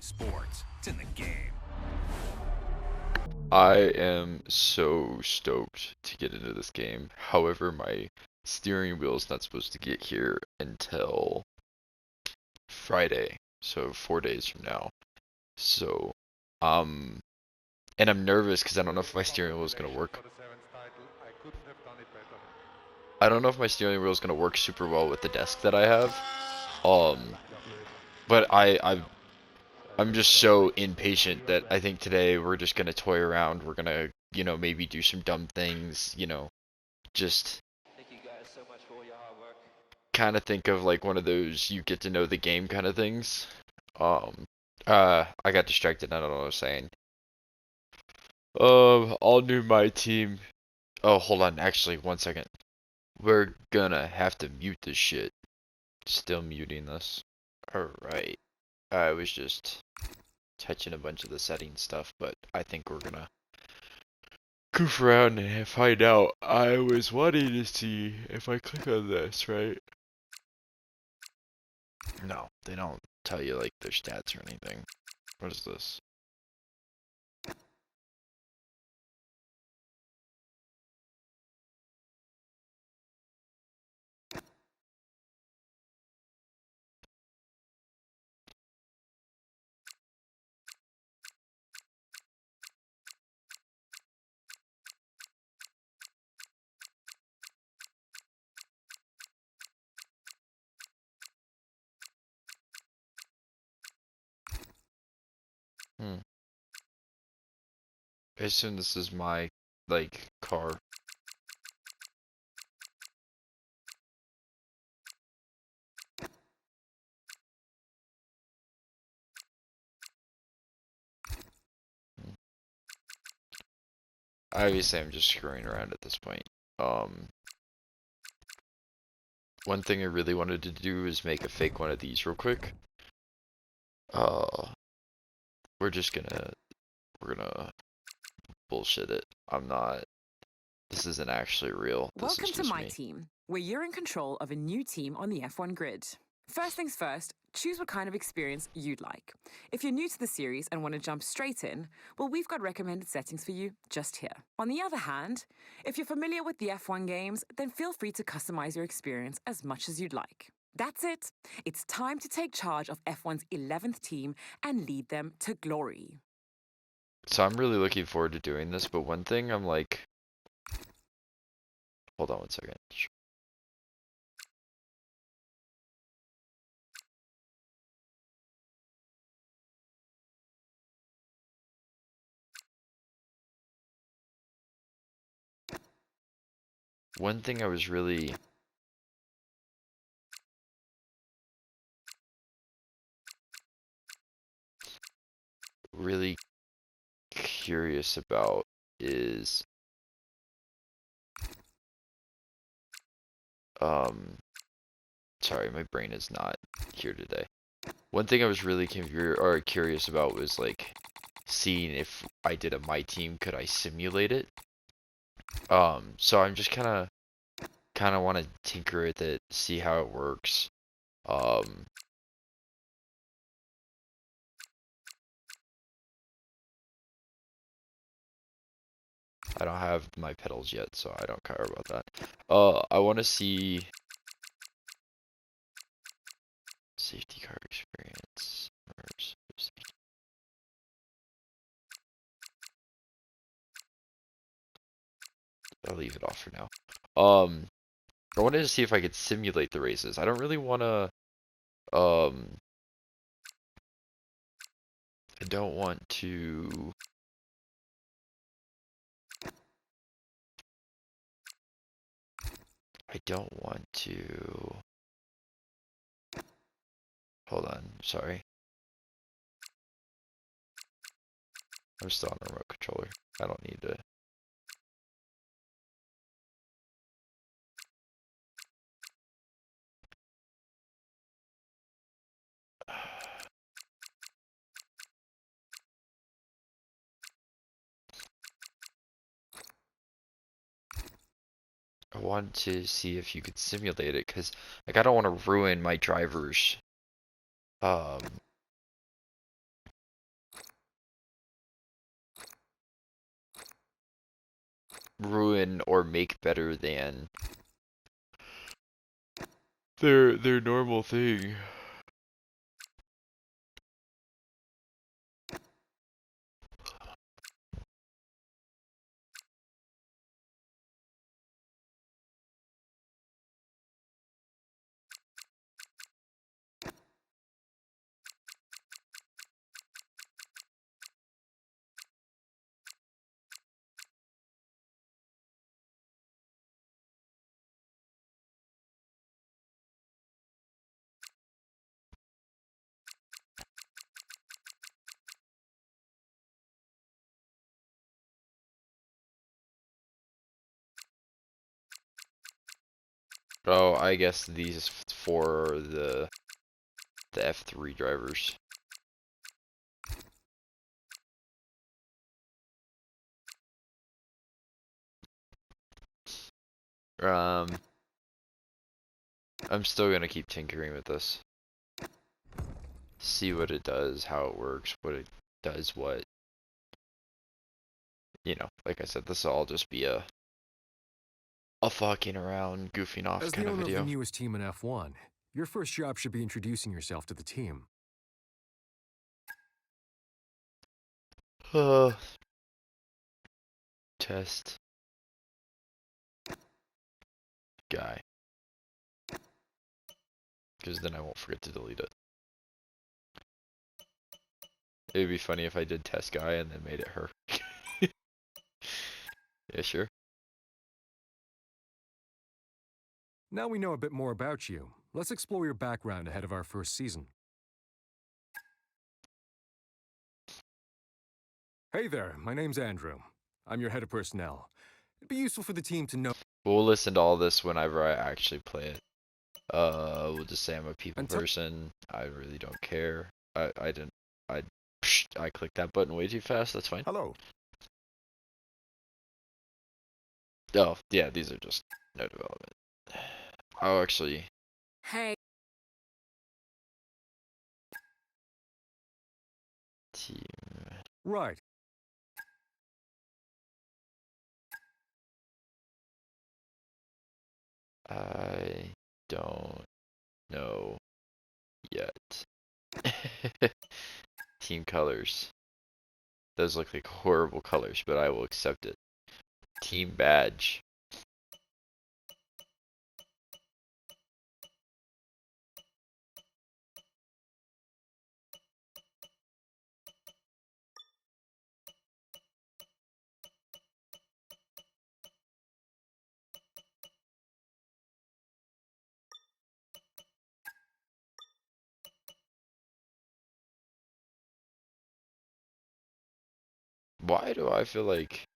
Sports. It's in the game. I am so stoked to get into this game. However, my steering wheel is not supposed to get here until Friday, so 4 days from now. So, um, and I'm nervous because I don't know if my steering wheel is gonna work. I don't know if my steering wheel is gonna work super well with the desk that I have. Um, but I'm just so impatient that I think today we're just gonna toy around. We're gonna, maybe do some dumb things, just Thank you guys so much for all your hard work. kind of think of like one of those you get to know the game kind of things. Um, I got distracted. I don't know what I was saying. All new my team. Oh, hold on. Actually, 1 second. We're gonna have to mute this shit. Still muting this. Alright. I was just touching a bunch of the settings stuff, but I think we're gonna goof around and find out. I was wanting to see if I click on this, right? No, they don't tell you like their stats or anything. What is this? Hmm. I assume this is my, like, car. Hmm. Obviously, I'm just screwing around at this point. Um, One thing I really wanted to do is make a fake one of these real quick. Uh, we're just we're gonna bullshit it. This isn't actually real. This is Welcome to just my me. team, where you're in control of a new team on the F1 grid. First things first, choose what kind of experience you'd like. If you're new to the series and want to jump straight in, well, we've got recommended settings for you just here. On the other hand, if you're familiar with the F1 games, then feel free to customize your experience as much as you'd like. That's it. It's time to take charge of F1's 11th team and lead them to glory. So I'm really looking forward to doing this, but one thing I'm like, hold on 1 second. One thing I was really curious about is, um, sorry, my brain is not here today. One thing I was really curious about was like seeing if I did a my team, could I simulate it? So I'm just kind of want to tinker with it, see how it works. Um, I don't have my pedals yet, so I don't care about that. I want to see safety car experience. I'll leave it off for now. I wanted to see if I could simulate the races. I don't really want to. Um, I don't want to. I don't want to. Hold on, sorry. I'm still on the remote controller. I don't need to. I want to see if you could simulate it, because like I don't want to ruin my driver's um ruin or make better than their normal thing. Oh, I guess these for the F3 drivers. Um, I'm still gonna keep tinkering with this. See what it does, how it works, what it does, what. You know, like I said, this will all just be a fucking around, goofing off As kind the of owner of the video. newest team in F1, your first job should be introducing yourself to the team. Test guy. Because then I won't forget to delete it. It'd be funny if I did test guy and then made it her. Yeah, sure. Now we know a bit more about you. Let's explore your background ahead of our first season. Hey there, my name's Andrew. I'm your head of personnel. It'd be useful for the team to know. We'll listen to all this whenever I actually play it. We'll just say I'm a people Until- person. I really don't care. I didn't. I clicked that button way too fast. That's fine. Hello. Oh, yeah, these are just no development. Oh, actually, Hey. team. Right. I don't know yet. Team colors. Those look like horrible colors, but I will accept it. Team badge. Why do I feel like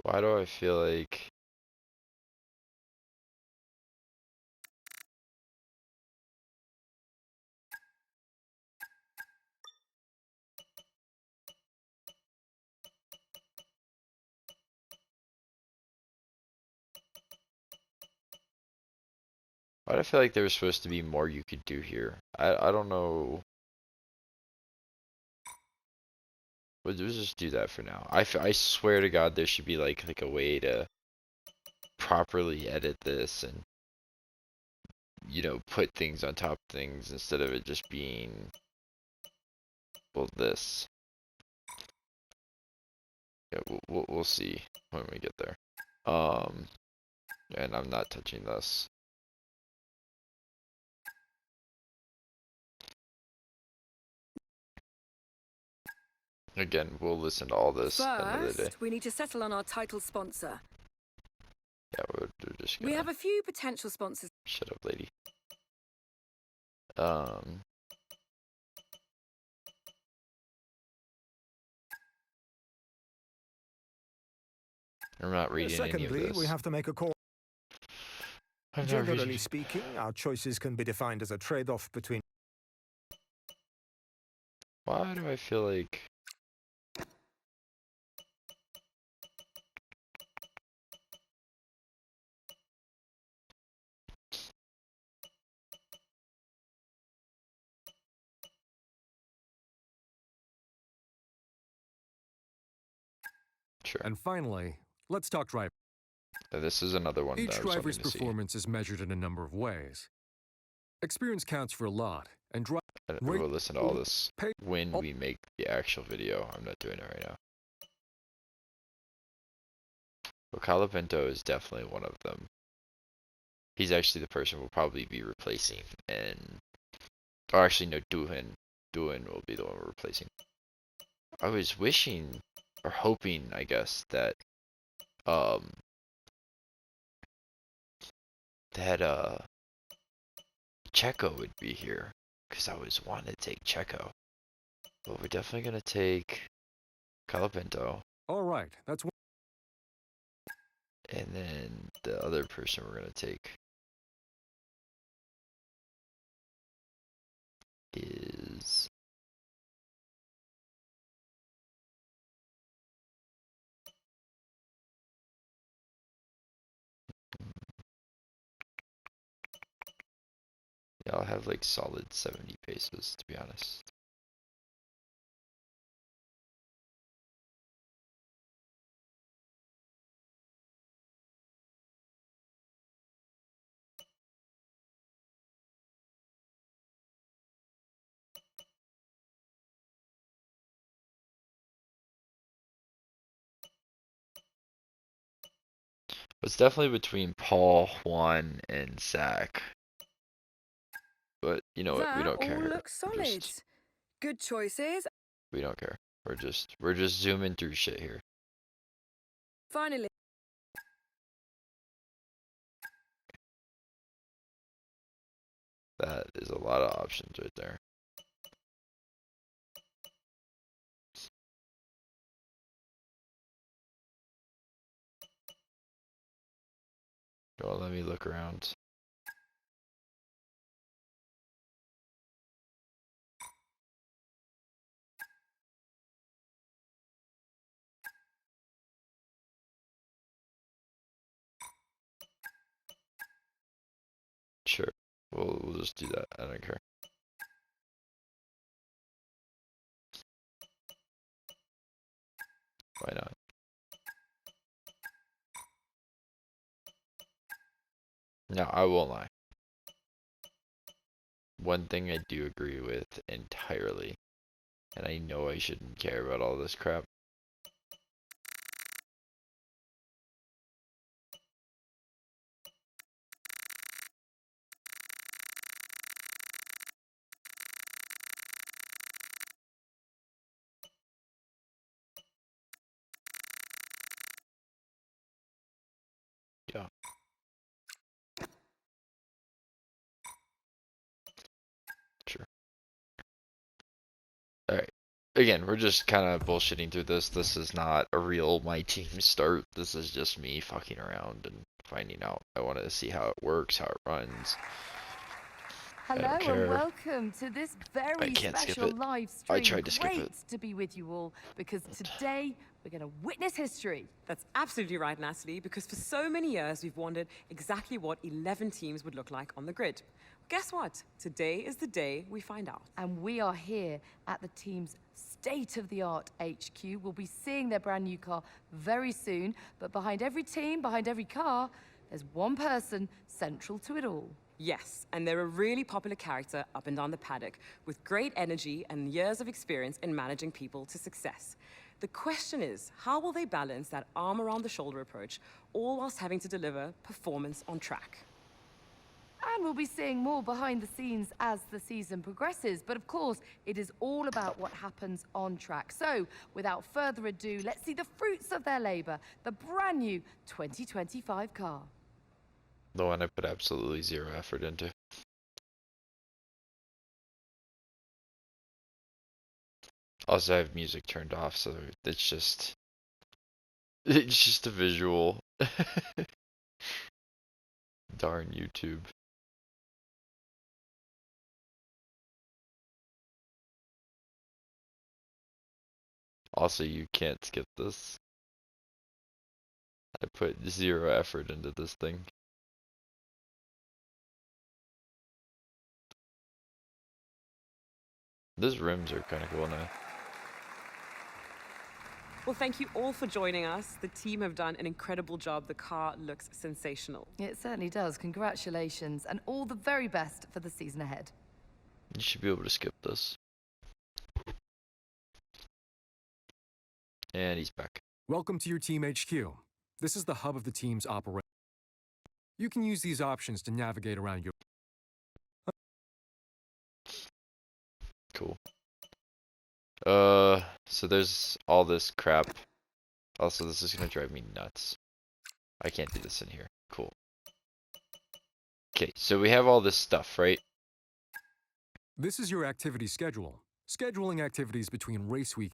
why do I feel like why do I feel like there was supposed to be more you could do here? I don't know. We'll just do that for now. I swear to God there should be like a way to properly edit this and put things on top of things instead of it just being well this. Yeah, we'll see when we get there. And I'm not touching this. Again, we'll listen to all this another day. First, we need to settle on our title sponsor. Yeah, we're just We gonna have a few potential sponsors. shut up, lady. Um, I'm not reading any of Secondly, we this. have to make a call. I'm not Generally reading. speaking, our choices can be defined as a trade-off between... Why do I feel like... Sure. And finally, let's talk driver. This is another one that Each I was driver's wanting to see. performance is measured in a number of ways. Experience counts for a lot, and We'll listen to all this pay- when we make the actual video. I'm not doing it right now. Well, Calapento is definitely one of them. He's actually the person we'll probably be replacing, and... Or actually, no, Duhin. Duhin will be the one we're replacing. I was wishing, or hoping, I guess, that, Checo would be here, because I was wanting to take Checo. But we're definitely going to take Calapento, All right, that's one. and then the other person we're going to take is... Yeah, I'll have like solid 70 paces, to be honest. It's definitely between Paul, Juan, and Zach. But you know what? We That don't all care. looks We're solid. just- Good choices. we don't care. We're just zooming through shit here. Finally, That is a lot of options right there. Well, let me look around. Sure. We'll just do that. I don't care. Why not? No, I won't lie. One thing I do agree with entirely, and I know I shouldn't care about all this crap. Yeah. Sure. Alright. Again, we're just kind of bullshitting through this. This is not a real my team start. This is just me fucking around and finding out. I want to see how it works, how it runs. Hello don't care. and welcome to this very can't skip special it. live stream. I tried to skip it. Great to be with you all because today we're going to witness history. That's absolutely right, Natalie, because for so many years we've wondered exactly what 11 teams would look like on the grid. Guess what? Today is the day we find out. And we are here at the team's state-of-the-art HQ. We'll be seeing their brand new car very soon, but behind every team, behind every car, there's one person central to it all. Yes, and they're a really popular character up and down the paddock with great energy and years of experience in managing people to success. The question is, how will they balance that arm around the shoulder approach, all whilst having to deliver performance on track? And we'll be seeing more behind the scenes as the season progresses. But of course, it is all about what happens on track. So, without further ado, let's see the fruits of their labor, the brand new 2025 car. The one I put absolutely zero effort into. Also, I have music turned off, so it's just a visual. Darn YouTube. Also, you can't skip this. I put 0 effort into this thing. Those rims are kind of cool now. Well, thank you all for joining us. The team have done an incredible job. The car looks sensational. It certainly does. Congratulations, and all the very best for the season ahead. You should be able to skip this. And he's back. Welcome to your Team HQ. This is the hub of the team's operation. You can use these options to navigate around your... Cool. So there's all this crap. Also, this is gonna drive me nuts. I can't do this in here. Cool. Okay, so we have all this stuff, right? This is your activity schedule. Scheduling activities between race week.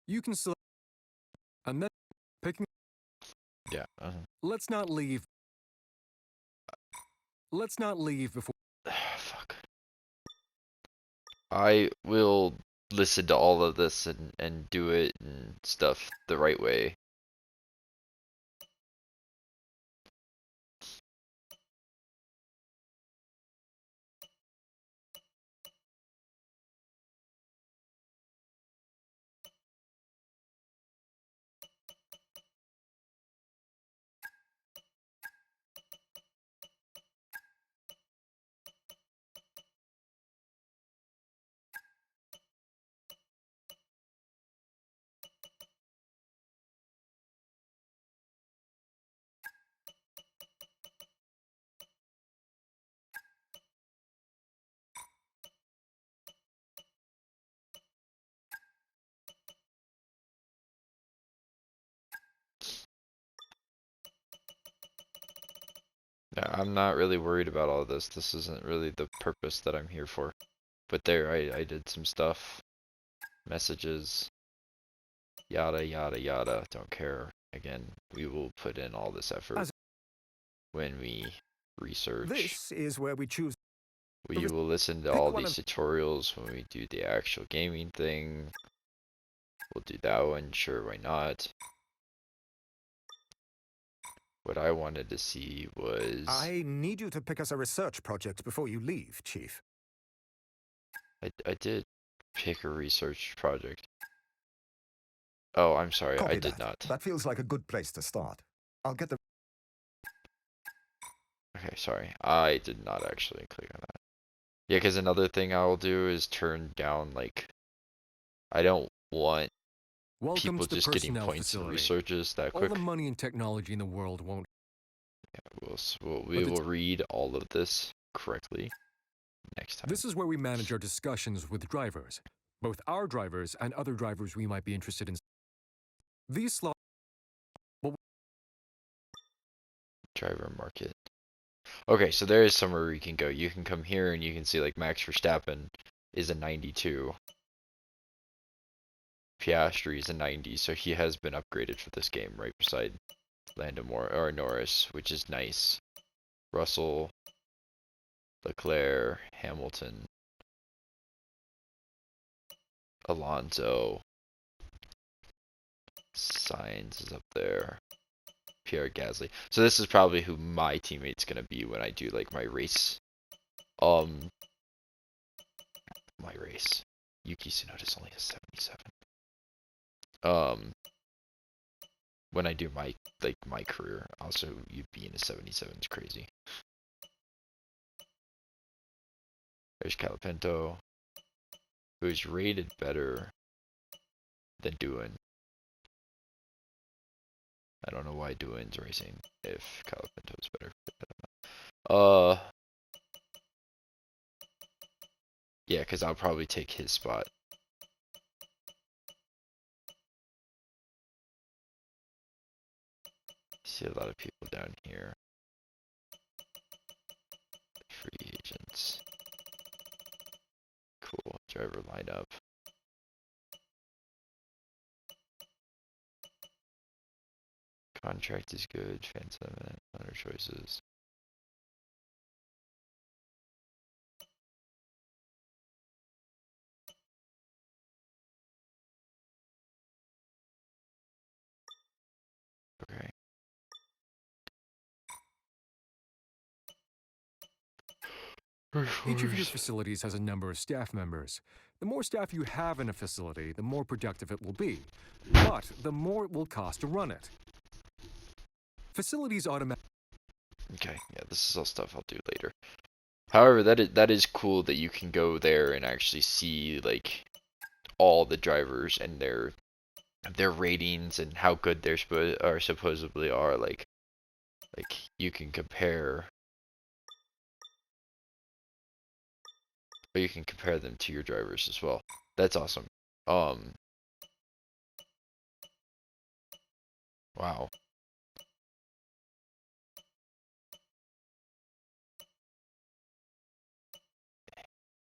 You can select... And then picking... Yeah. Let's not leave before... Fuck. I will listen to all of this and do it and stuff the right way. Yeah, I'm not really worried about all this. This isn't really the purpose that I'm here for. But there, I did some stuff. Messages. Yada, yada, yada. Don't care. Again, we will put in all this effort when we research. This is where we choose. We will listen to Pick all one these tutorials when we do the actual gaming thing. We'll do that one, sure, why not? What I wanted to see was... I need you to pick us a research project before you leave, Chief. I did pick a research project. Oh, I'm sorry, I Copy did that. not. That feels like a good place to start. I'll get the... Okay, sorry. I did not actually click on that. Yeah, because another thing I will do is turn down, like... I don't want Welcome people to the just getting personnel points in facility. researches that All quick. the money and technology in the world won't... Yeah, we will read all of this correctly next time. This is where we manage our discussions with drivers, both our drivers and other drivers we might be interested in. These slots... Driver market. Okay, so there is somewhere where you can go. You can come here and you can see like Max Verstappen is a 92. Piastri is a 90, so he has been upgraded for this game right beside Lando Norris, which is nice. Russell, Leclerc, Hamilton, Alonso, Sainz is up there. Pierre Gasly. So this is probably who my teammate's gonna be when I do like my race. My race. Yuki Tsunoda's only a 77. When I do my career, also you being a 77 is crazy. There's Calapento, who's rated better than Duin. I don't know why Duin's racing if Calapento's better. Yeah, because I'll probably take his spot. See a lot of people down here. Free agents. Cool. Driver lineup. Contract is good. Fan sentiment. Other choices. Okay. Each of your facilities has a number of staff members. The more staff you have in a facility, the more productive it will be. But the more it will cost to run it. Facilities automatically. Okay, yeah, this is all stuff I'll do later. However, that is cool that you can go there and actually see like all the drivers and their ratings and how good they're supposedly are. Like you can compare, but you can compare them to your drivers as well. That's awesome. Wow.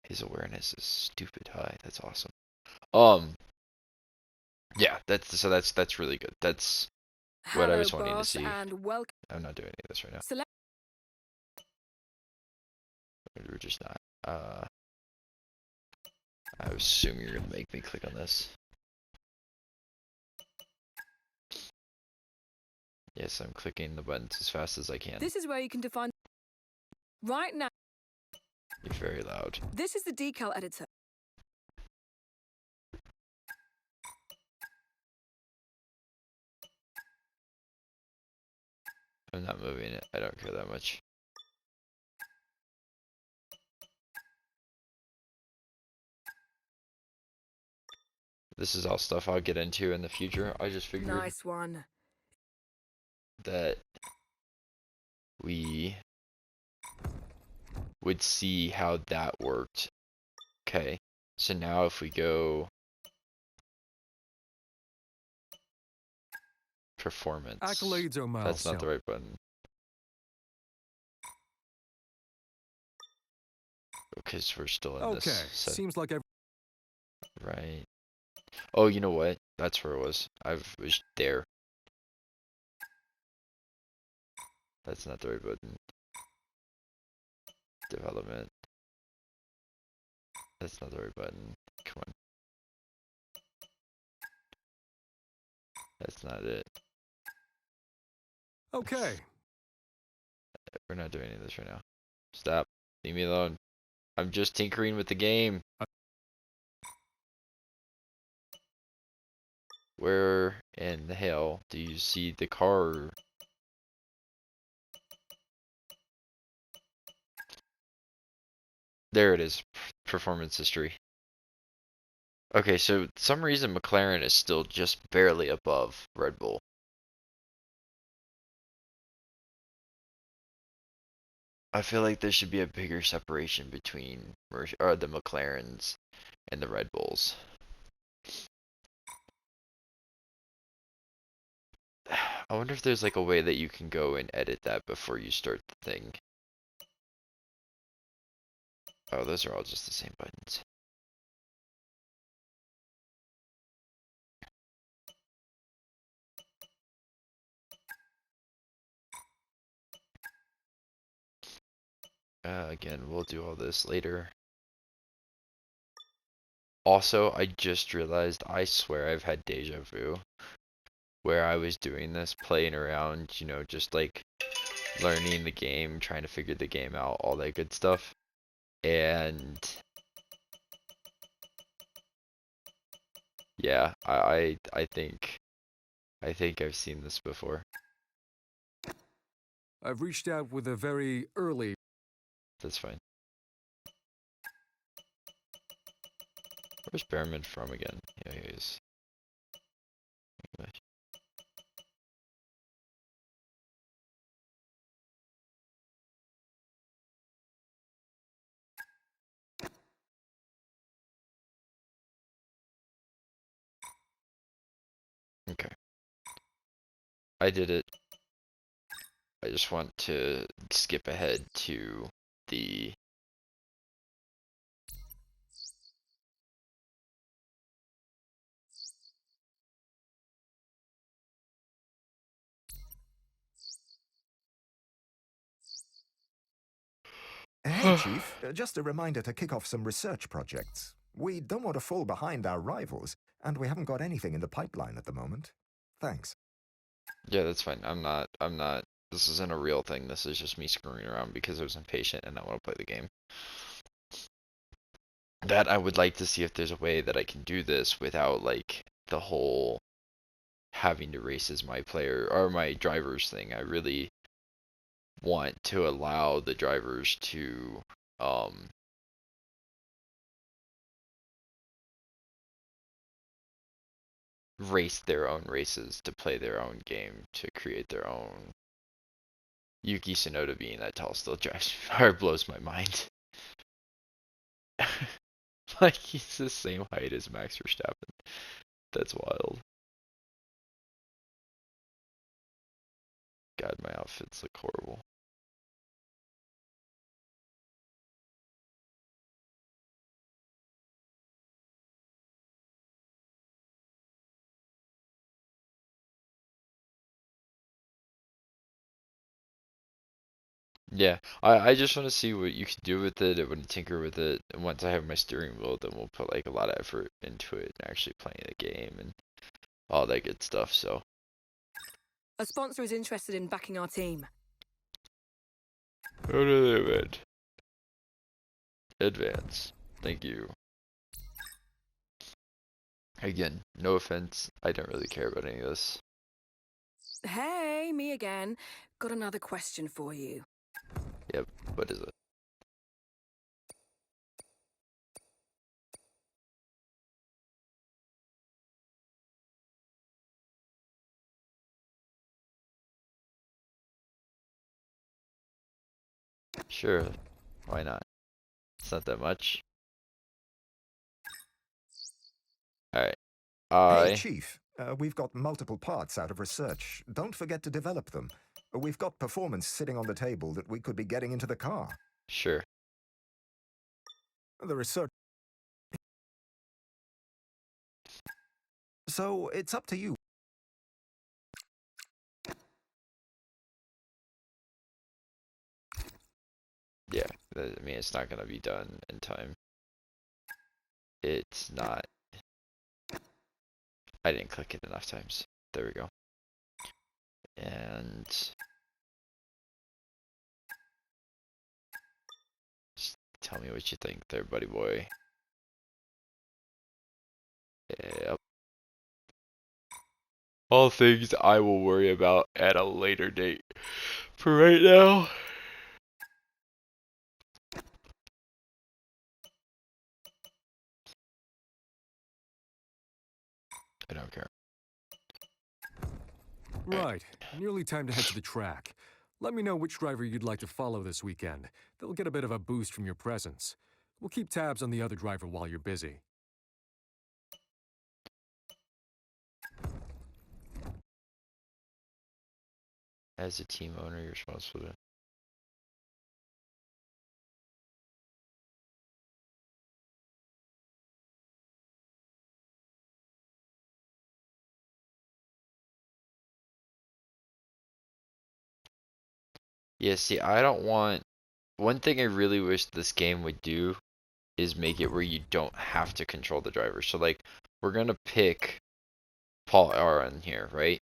His awareness is stupid high. That's awesome. Yeah, that's really good. That's what I Hello, was wanting to boss, see. and welcome. I'm not doing any of this right now. Select. We're just not. I assume you're gonna make me click on this. Yes, I'm clicking the buttons as fast as I can. This is where you can define. Right now, You're very loud. this is the decal editor. I'm not moving it. I don't care that much. This is all stuff I'll get into in the future. I just figured Nice one. that we would see how that worked. Okay, so now if we go performance, Accolades are that's not the milestone. right button. Because we're still in Okay, this set, seems like right? Oh, you know what? That's where it was. I was there. That's not the right button. Development. That's not the right button. Come on. That's not it. okay. We're not doing any of this right now. Stop. Leave me alone. I'm just tinkering with the game. Where in the hell do you see the car? There it is. Performance history. Okay, so some reason McLaren is still just barely above Red Bull. I feel like there should be a bigger separation between the McLarens and the Red Bulls. I wonder if there's like a way that you can go and edit that before you start the thing. Oh, those are all just the same buttons. Again, we'll do all this later. Also, I just realized, I swear I've had deja vu, where I was doing this, playing around, you know, just like learning the game, trying to figure the game out, all that good stuff. And yeah, I think I've seen this before. I've reached out with a very early. That's fine. Where's Behrman from again? Yeah, he is. English. Okay. I did it. I just want to skip ahead to the you, Chief. Just a reminder to kick off some research projects. We don't want to fall behind our rivals, and we haven't got anything in the pipeline at the moment. Thanks. Yeah, that's fine. I'm not. This isn't a real thing. This is just me screwing around because I was impatient and I want to play the game. That I would like to see if there's a way that I can do this without like the whole having to race as my player or my drivers thing. I really want to allow the drivers to race their own races, to play their own game, to create their own. Yuki Tsunoda being that tall still drives or blows my mind. Like he's the same height as Max Verstappen. That's wild. God, my outfits look horrible. Yeah, I just want to see what you can do with it. I want to tinker with it. And once I have my steering wheel, then we'll put like a lot of effort into it and actually playing the game and all that good stuff. So A sponsor is interested in backing our team. how do they win? Advance. Thank you. Again, no offense. I don't really care about any of this. Hey, me again. Got another question for you. Yep. What is it? Sure. Why not? It's not that much. Alright. Hey, Chief. We've got multiple parts out of research. Don't forget to develop them. We've got performance sitting on the table that we could be getting into the car. Sure. The research. So it's up to you. Yeah. I mean, it's not gonna be done in time. It's not. I didn't click it enough times. There we go. And just tell me what you think there, buddy boy. Yep. All things I will worry about at a later date. For right now, I don't care. Right. Nearly time to head to the track. Let me know which driver you'd like to follow this weekend. They'll get a bit of a boost from your presence. We'll keep tabs on the other driver while you're busy. As a team owner, you're responsible to. Yeah, see, I don't want. One thing I really wish this game would do is make it where you don't have to control the driver. So, like, we're gonna pick Paul Aron here, right?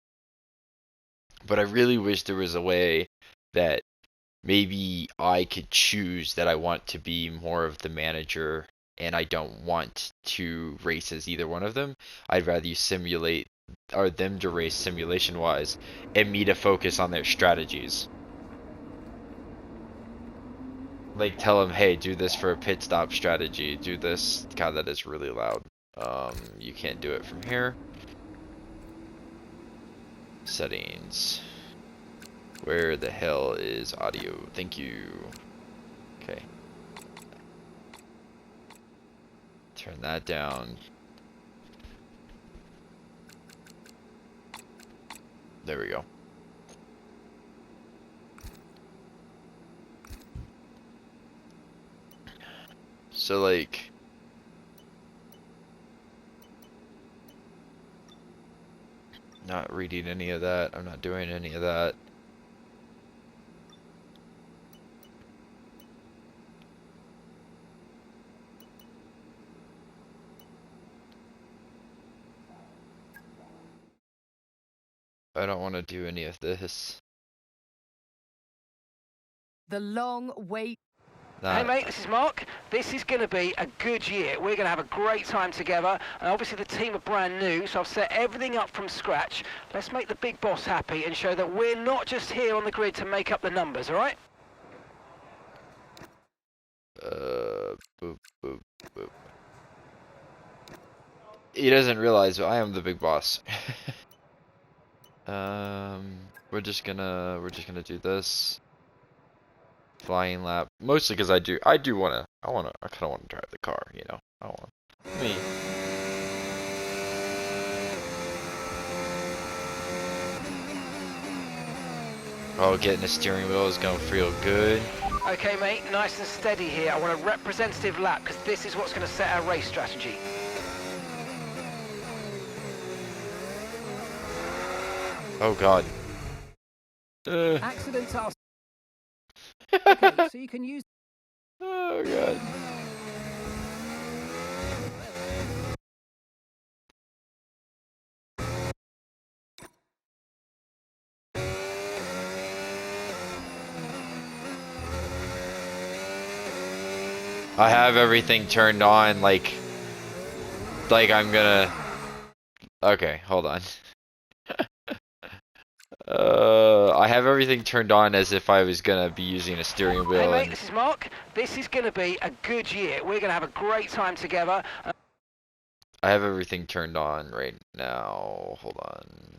But I really wish there was a way that maybe I could choose that I want to be more of the manager and I don't want to race as either one of them. I'd rather you simulate or them to race simulation wise and me to focus on their strategies. Like tell them, hey, do this for a pit stop strategy. Do this. God, that is really loud. You can't do it from here. Settings. Where the hell is audio? Thank you. Okay. Turn that down. There we go. So like not reading any of that. I'm not doing any of that. I don't want to do any of this. The long wait. Hey mate, this is Mark. This is going to be a good year. We're going to have a great time together. And obviously the team are brand new, so I've set everything up from scratch. Let's make the big boss happy and show that we're not just here on the grid to make up the numbers, alright? Boop, boop, boop. He doesn't realize I am the big boss. We're just gonna do this. Flying lap, mostly because I kind of want to drive the car, you know. I want me. Oh, getting a steering wheel is gonna feel good. Okay mate, nice and steady here. I want a representative lap because this is what's going to set our race strategy. Oh god. Accidents are... Okay, so you can use... Oh god. I have everything turned on like I'm gonna... Okay, hold on. I have everything turned on as if I was gonna be using a steering wheel. Hey mate, this is Mark. This is gonna be a good year. We're gonna have a great time together. I have everything turned on right now. Hold on.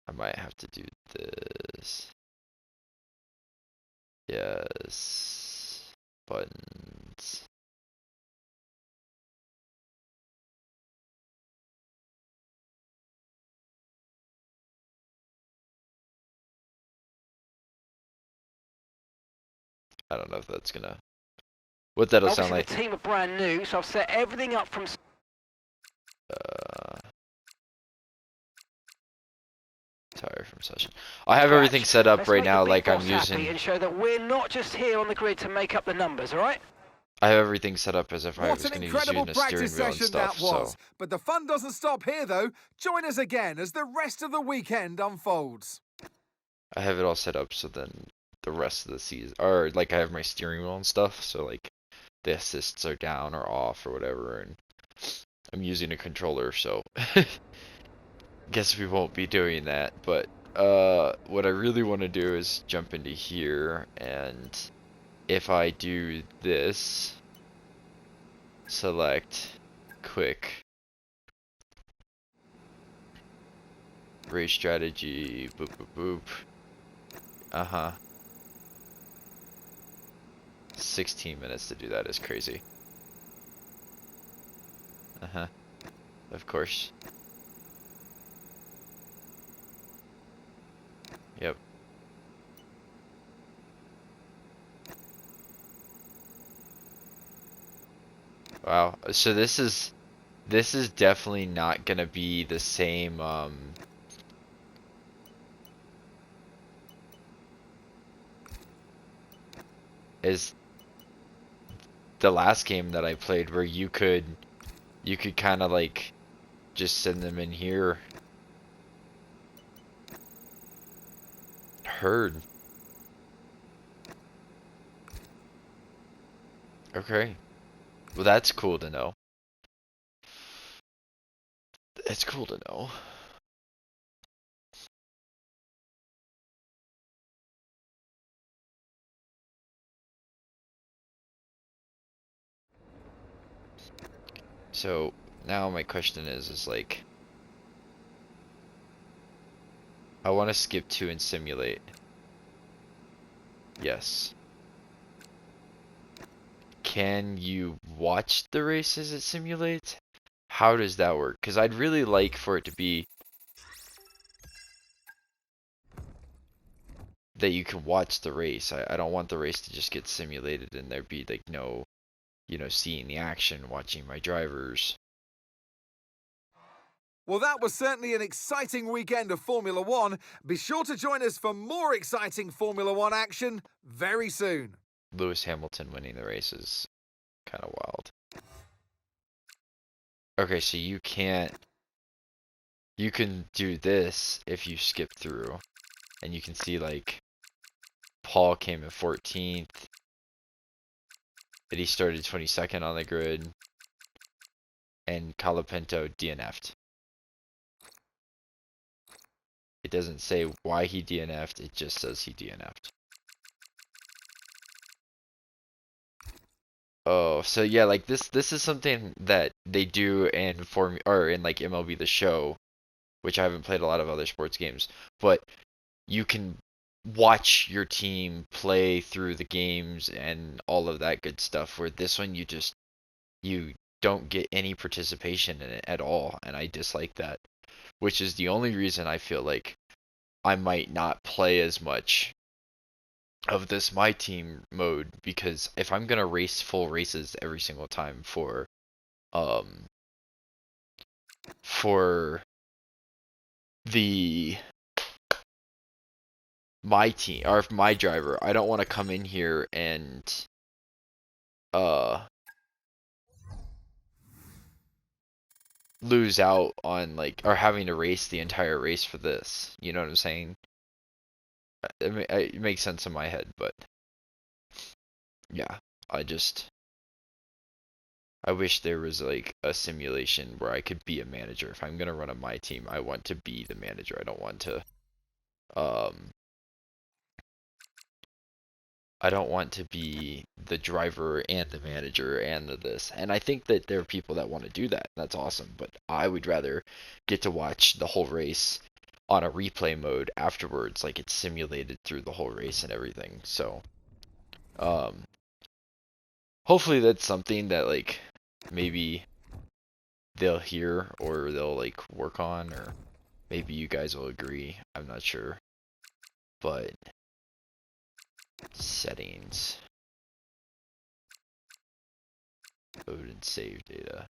I might have to do this. Yes. Buttons. I don't know if that's gonna... What that'll sound like. The team are brand new, so I've set everything up from... Tire from session. I have everything set up right now like I'm using... and show that we're not just here on the grid to make up the numbers, alright? I have everything set up as if I was going to use a steering wheel and stuff, that was. so... But the fun doesn't stop here, though. Join us again as the rest of the weekend unfolds. I have it all set up so then the rest of the season... Or, like, I have my steering wheel and stuff, so, like, the assists are down or off or whatever, and I'm using a controller, so... Guess we won't be doing that, but what I really want to do is jump into here, and if I do this, select quick race strategy, boop boop boop, 16 minutes to do that is crazy. Of course. Yep. Wow. So this is definitely not gonna be the same as the last game that I played, where you could kind of like just send them in here. Heard. Okay. Well, that's cool to know. It's cool to know. So now my question is like, I want to skip 2 and simulate. Yes. Can you watch the races it simulates? How does that work? Because I'd really like for it to be that you can watch the race. I don't want the race to just get simulated and there be like no, you know, seeing the action, watching my drivers. Well, that was certainly an exciting weekend of Formula One. Be sure to join us for more exciting Formula One action very soon. Lewis Hamilton winning the race is kind of wild. Okay, so you can't you can do this if you skip through, and you can see like Paul came in 14th, and he started 22nd on the grid, and Calapento DNF'd. It doesn't say why he DNF'd, it just says he DNF'd. Oh, so yeah, like this is something that they do in in like MLB The Show, which I haven't played a lot of other sports games, but you can watch your team play through the games and all of that good stuff, where this one you don't get any participation in it at all, and I dislike that, which is the only reason I feel like I might not play as much of this my team mode, because if I'm gonna race full races every single time um for the my team or my driver, I don't want to come in here and uh lose out on like or having to race the entire race for this. You know what I'm saying? It makes sense in my head, but yeah, I wish there was like a simulation where I could be a manager. If I'm gonna run a my team, I want to be the manager. I don't want to um I don't want to be the driver and the manager and this. And I think that there are people that want to do that. That's awesome. But I would rather get to watch the whole race on a replay mode afterwards, like it's simulated through the whole race and everything. So, hopefully that's something that like maybe they'll hear or they'll like work on, or maybe you guys will agree. I'm not sure. But settings. Load and save data.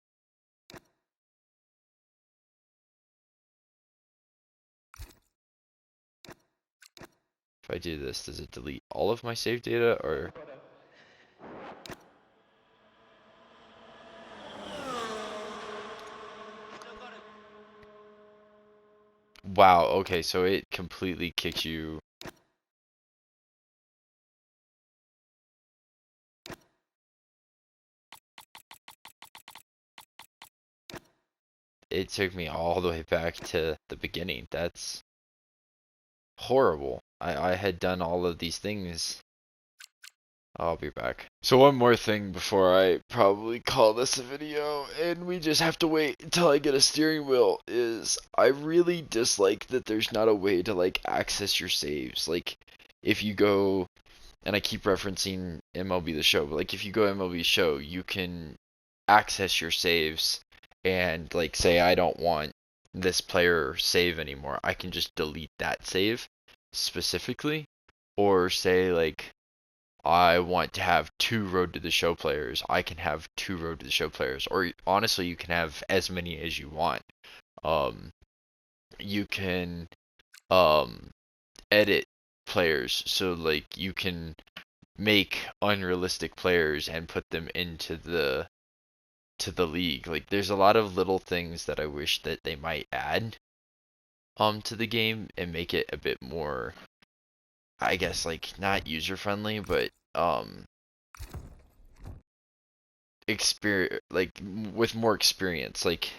If I do this, does it delete all of my save data, or? Wow, okay, so it completely kicks you. It took me all the way back to the beginning. That's horrible. I had done all of these things. I'll be back. So one more thing before I probably call this a video, and we just have to wait until I get a steering wheel, is I really dislike that there's not a way to like access your saves. Like if you go, and I keep referencing MLB The Show, but like if you go MLB Show, you can access your saves and like say I don't want this player save anymore. I can just delete that save specifically, or say like I want to have 2 Road to the Show players. I can have 2 Road to the Show players, or honestly, you can have as many as you want. You can edit players, so like you can make unrealistic players and put them into the league. Like there's a lot of little things that I wish that they might add to the game and make it a bit more, I guess, like not user friendly, but experience, like with more experience. Like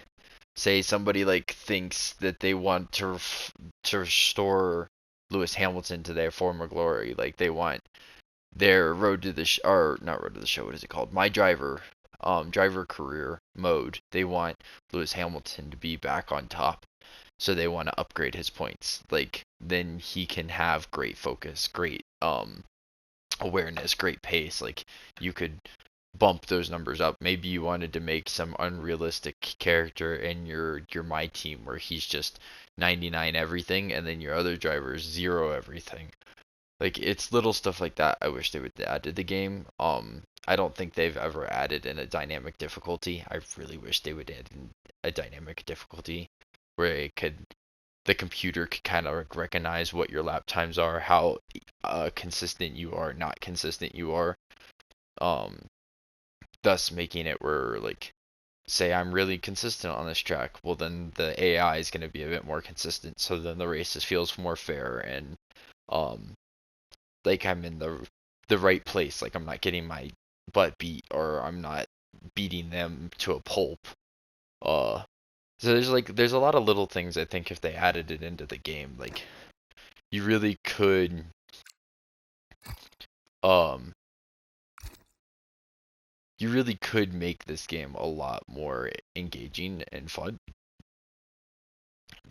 say somebody like thinks that they want to restore Lewis Hamilton to their former glory, like they want their road to the or not road to the show, what is it called, my driver driver career mode. They want Lewis Hamilton to be back on top, so they want to upgrade his points. Like then he can have great focus, great awareness, great pace. Like you could bump those numbers up. Maybe you wanted to make some unrealistic character in your my team where he's just 99 everything, and then your other driver is 0 everything. Like it's little stuff like that I wish they would add to the game. I don't think they've ever added in a dynamic difficulty. I really wish they would add in a dynamic difficulty where the computer could kind of recognize what your lap times are, how consistent you are, not consistent you are. Thus making it where like say I'm really consistent on this track, well then the AI is going to be a bit more consistent, so then the race just feels more fair, and like I'm in the right place, like I'm not getting my butt beat, or I'm not beating them to a pulp. So there's a lot of little things I think if they added it into the game, like you really could um make this game a lot more engaging and fun.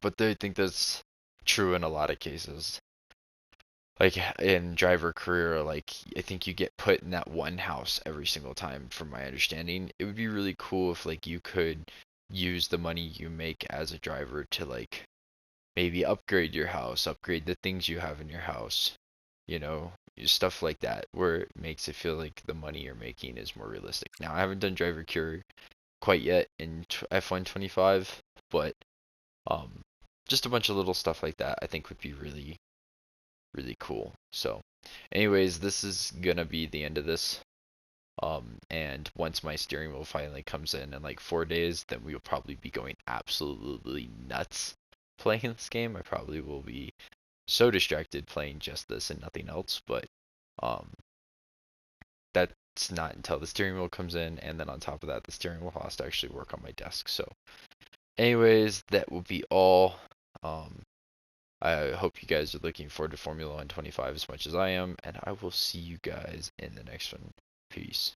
But I think that's true in a lot of cases. Like in driver career, like I think you get put in that one house every single time, from my understanding. It would be really cool if like you could use the money you make as a driver to like maybe upgrade your house, upgrade the things you have in your house, stuff like that, where it makes it feel like the money you're making is more realistic. Now, I haven't done driver cure quite yet in F1 25, but um, just a bunch of little stuff like that I think would be really, really cool. So, anyways, this is gonna be the end of this. And once my steering wheel finally comes in like 4 days, then we will probably be going absolutely nuts playing this game. I probably will be so distracted playing just this and nothing else, but um, that's not until the steering wheel comes in, and then on top of that, the steering wheel has to actually work on my desk. So, anyways, that will be all. I hope you guys are looking forward to Formula 1 25 as much as I am, and I will see you guys in the next one. Peace.